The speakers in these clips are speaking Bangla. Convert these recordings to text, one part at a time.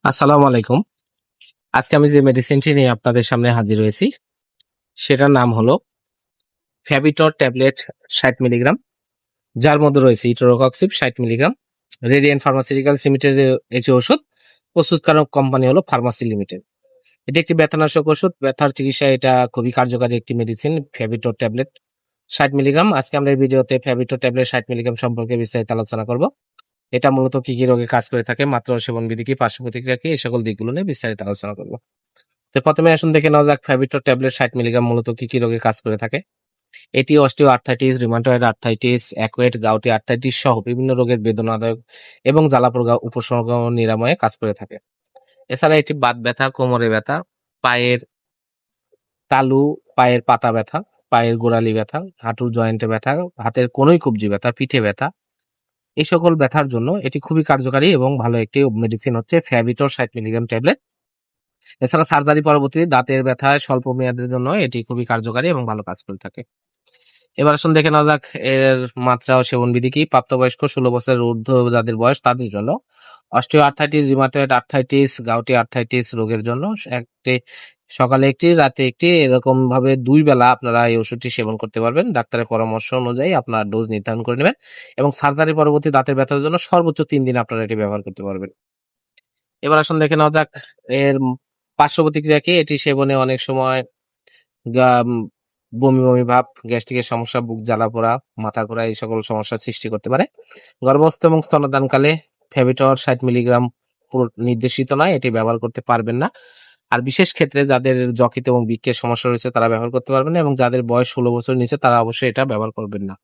আসসালামু আলাইকুম। আজকে আমি যে মেডিসিনটি নিয়ে আপনাদের সামনে হাজির হয়েছি সেটার নাম হলো ফ্যাভিটর ট্যাবলেট ৬০ মিলিগ্রাম, যার মধ্যে রয়েছে ইটোরোকক্সিব ৬০ মিলিগ্রাম। রেডিয়েন্ট ফার্মাসিউটিক্যালস লিমিটেডের একটি ওষুধ, প্রস্তুতকারক কোম্পানি হলো ফার্মাসি লিমিটেড। এটি একটি ব্যথানাশক ওষুধ, ব্যথার চিকিৎসায় এটা খুবই কার্যকারী একটি মেডিসিন ফ্যাভিটর ট্যাবলেট ৬০ মিলিগ্রাম। আজকে আমরা এই ভিডিওতে ফ্যাভিটর ট্যাবলেট ৬০ মিলিগ্রাম সম্পর্কে বিস্তারিত আলোচনা করব। এটা মূলত কি কি রোগে কাজ করে থাকে, মাত্রা ও সেবন বিধি কি, পার্শ্ব প্রতিক্রিয়া কি, এই সকল দিকগুলো নিয়ে বিস্তারিত আলোচনা করব। তো প্রথমে আসুন দেখে নেওয়া যাক ফ্যাভিটর ট্যাবলেট ৬০ মিলিগ্রাম মূলত কি কি রোগে কাজ করে থাকে। এটি osteoarthritis, rheumatoid arthritis, acute gouty arthritis সহ বিভিন্ন রোগের বেদনাদায়ক এবং জ্বালাপোড়া উপসর্গ নিরাময়ে কাজ করে থাকে। এছাড়া এটি বাত ব্যথা, কোমরে ব্যথা, পায়ের তালু, পায়ের পাতা ব্যথা, পায়ের গোড়ালি ব্যথা, হাঁটুর জয়েন্টে ব্যথা, হাতের কনুই কবজি ব্যথা, পিঠে ব্যথা, এই সকল ব্যথার জন্য এটি খুবই কার্যকারী এবং ভালো একটি মেডিসিন হচ্ছে ফ্যাভিটর ৬০ মিলিগ্রাম ট্যাবলেট। এছাড়া সার্জারি পরবর্তী দাঁতের ব্যথায় স্বল্প মেয়াদের জন্য এটি খুবই কার্যকারী এবং ভালো কাজ করে থাকে। এবার আসুন দেখে নেওয়া যাক এর মাত্রা ও সেবন বিধি কি। প্রাপ্তবয়স্ক ১৬ বছরের ঊর্ধ্ব যাদের বয়স তাদের জন্য osteo arthritis, rheumatoid arthritis, gouty arthritis রোগের জন্য একটি সকালে একটি, রাতে একটি, এরকম ভাবে ২ বেলা আপনারা এই ওষুধটি সেবন করতে পারবেন। ডাক্তারের পরামর্শ অনুযায়ী আপনার ডোজ নির্ধারণ করে নেবেন এবং সার্জারি পরবর্তী দাঁতের ব্যথার জন্য সর্বোচ্চ ৩ দিন আপনারা এটি ব্যবহার করতে পারবেন। এবার আসুন দেখে নেওয়া যাক এর পার্শ্ব প্রতিক্রিয়া কি। এটি সেবনে অনেক সময় বমি বমি ভাব, গ্যাস্ট্রিকের সমস্যা, বুক জ্বালা-পোড়া, মাথা ঘোরা এই সকল সমস্যার সৃষ্টি করতে পারে। গর্ভস্থ এবং স্তন্যদানকালে ফেভিটর ৬০ মিলিগ্রাম নির্দেশিত নয়, এটি ব্যবহার করতে পারবেন না। আর বিশেষ ক্ষেত্রে যাদের যকৃত এবং বৃক্কের সমস্যা রয়েছে তারা ব্যবহার করতে পারবেন না এবং যাদের বয়স ১৬ বছরের নিচে তারা অবশ্যই এটা ব্যবহার করবেন না।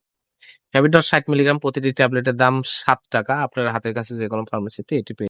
ফেভিটর ৬০ মিলিগ্রাম প্রতিটি ট্যাবলেটের দাম ৳৭। আপনার হাতের কাছে যেকোনো ফার্মেসিতে এটি পেয়ে